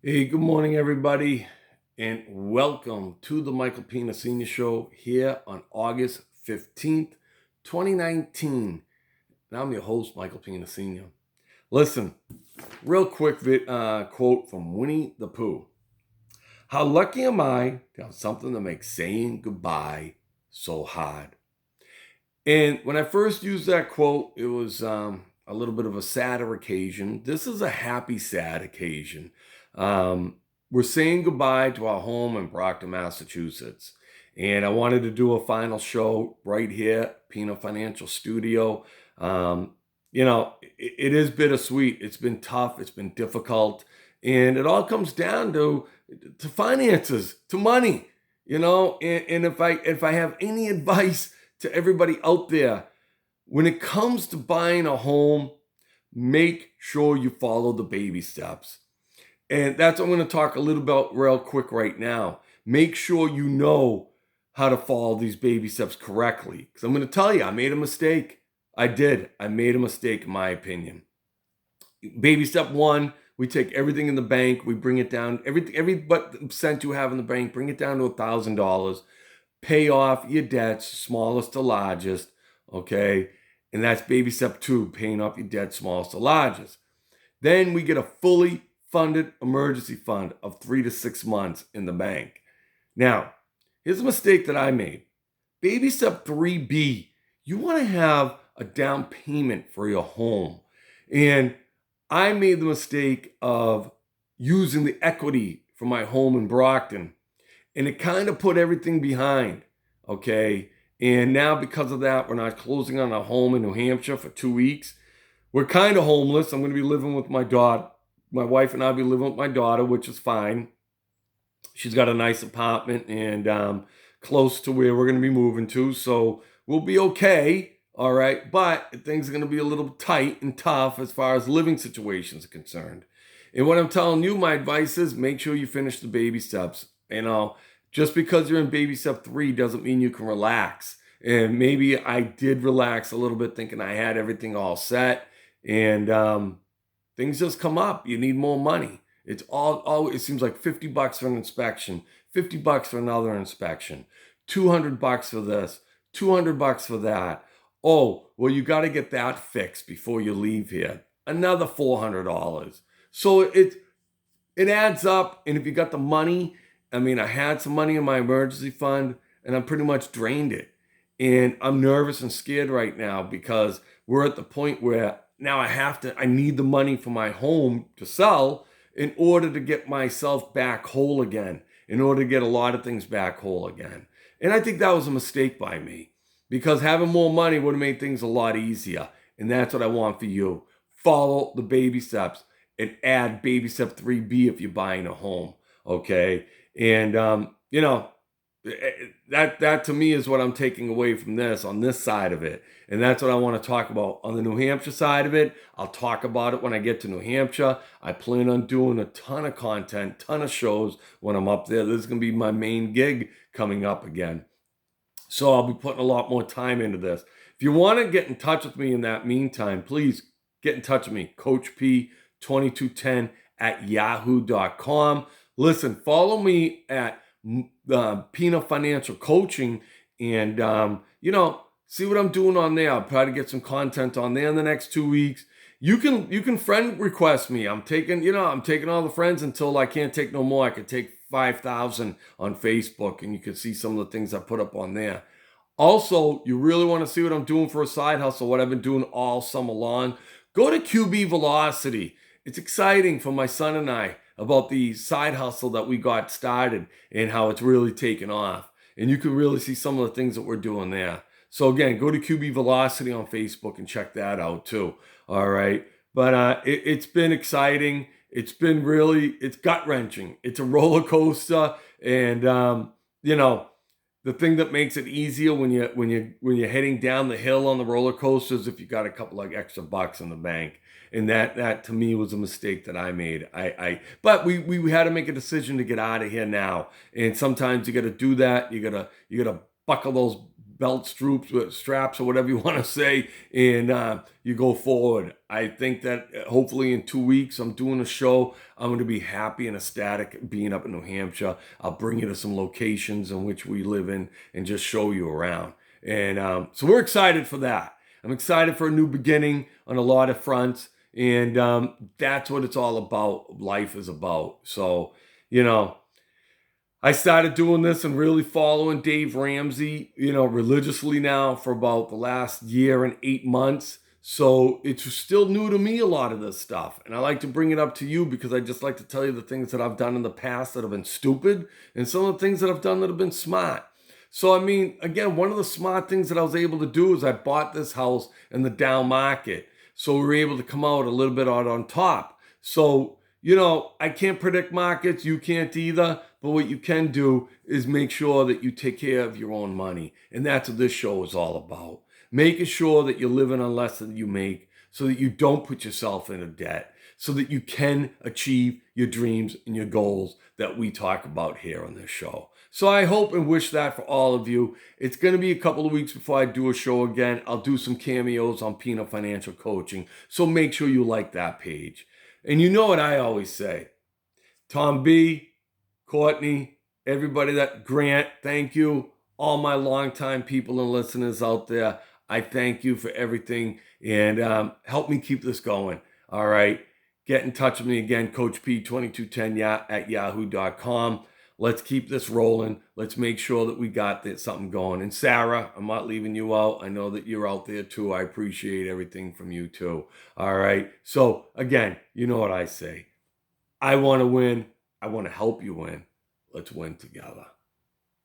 Hey, good morning, everybody, and welcome to the Michael Pina Senior Show here on August 15th, 2019. And I'm your host, Michael Pina Sr. Listen, real quick quote from Winnie the Pooh. How lucky am I to have something that makes saying goodbye so hard? And when I first used that quote, it was a little bit of a sadder occasion. This is a happy, sad occasion. Um, we're saying goodbye to our home in Brockton, Massachusetts. And I wanted to do a final show right here, Pino Financial Studio. Um, it is bittersweet. It's been tough. It's been difficult. And it all comes down to finances, to money, and if I have any advice to everybody out there, when it comes to buying a home, make sure you follow the baby steps. And that's what I'm going to talk a little about real quick right now. Make sure you know how to follow these baby steps correctly. Because I'm going to tell you, I made a mistake. I did. I made a mistake, in my opinion. Baby step one, we take everything in the bank, we bring it down, every cent you have in the bank, bring it down to $1,000. Pay off your debts, smallest to largest, okay? And that's baby step two, paying off your debt, smallest to largest. Then we get a fully funded emergency fund of 3 to 6 months in the bank. Now, here's a mistake that I made. Baby step 3B, you want to have a down payment for your home. And I made the mistake of using the equity for my home in Brockton, and it kind of put everything behind, okay? And now because of that, we're not closing on a home in New Hampshire for 2 weeks. We're kind of homeless. I'm going to be living with my daughter. My wife and I'll be living with my daughter, which is fine. She's got a nice apartment and close to where we're going to be moving to, so we'll be okay. All right, but things are going to be a little tight and tough as far as living situations are concerned. And what I'm telling you, my advice is make sure you finish the baby steps. Just because you're in baby step 3 doesn't mean you can relax. And maybe I did relax a little bit thinking I had everything all set. And things just come up. You need more money. It's all it seems like $50 for an inspection, $50 for another inspection, $200 for this, $200 for that. Oh, well, you got to get that fixed before you leave here. Another $400. So it adds up. And if you got the money, I mean, I had some money in my emergency fund and I pretty much drained it. And I'm nervous and scared right now because we're at the point where now I need the money for my home to sell in order to get myself back whole again, in order to get a lot of things back whole again. And I think that was a mistake by me because having more money would have made things a lot easier. And that's what I want for you. Follow the baby steps and add baby step 3B if you're buying a home. Okay. And, that to me is what I'm taking away from this on this side of it. And that's what I want to talk about on the New Hampshire side of it. I'll talk about it when I get to New Hampshire. I plan on doing a ton of content, ton of shows when I'm up there. This is going to be my main gig coming up again. So I'll be putting a lot more time into this. If you want to get in touch with me in that meantime, please get in touch with me, Coach P2210 at yahoo.com. Listen, follow me at Pina Financial Coaching and, see what I'm doing on there. I'll try to get some content on there in the next 2 weeks. You can friend request me. I'm taking all the friends until I can't take no more. I could take 5,000 on Facebook and you can see some of the things I put up on there. Also, you really want to see what I'm doing for a side hustle, what I've been doing all summer long, go to QB Velocity. It's exciting for my son and I about the side hustle that we got started and how it's really taken off. And you can really see some of the things that we're doing there. So again, go to QB Velocity on Facebook and check that out too. All right. But it's been exciting. It's gut wrenching. It's a roller coaster. And, the thing that makes it easier when you're heading down the hill on the roller coasters if you got a couple like extra bucks in the bank. And that to me was a mistake that I made. But we had to make a decision to get out of here now. And sometimes you got to do that. You got to buckle those belt straps or whatever you want to say, and you go forward. I think that hopefully in 2 weeks I'm doing a show. I'm going to be happy and ecstatic being up in New Hampshire. I'll bring you to some locations in which we live in and just show you around. And so we're excited for that. I'm excited for a new beginning on a lot of fronts. And that's what it's all about. Life is about. So, I started doing this and really following Dave Ramsey, religiously now for about the last year and 8 months. So it's still new to me, a lot of this stuff. And I like to bring it up to you because I just like to tell you the things that I've done in the past that have been stupid and some of the things that I've done that have been smart. So, I mean, again, one of the smart things that I was able to do is I bought this house in the down market. So we were able to come out a little bit out on top. So, I can't predict markets. You can't either. But what you can do is make sure that you take care of your own money. And that's what this show is all about. Making sure that you're living on less than you make so that you don't put yourself into debt, so that you can achieve your dreams and your goals that we talk about here on this show. So I hope and wish that for all of you. It's going to be a couple of weeks before I do a show again. I'll do some cameos on Pina Financial Coaching. So make sure you like that page. And you know what I always say. Tom B., Courtney, everybody Grant, thank you. All my longtime people and listeners out there, I thank you for everything. And help me keep this going. All right. Get in touch with me again, Coach P2210 at yahoo.com. Let's keep this rolling. Let's make sure that we got something going. And Sarah, I'm not leaving you out. I know that you're out there too. I appreciate everything from you too. All right. So again, you know what I say. I want to win. I want to help you win. Let's win together.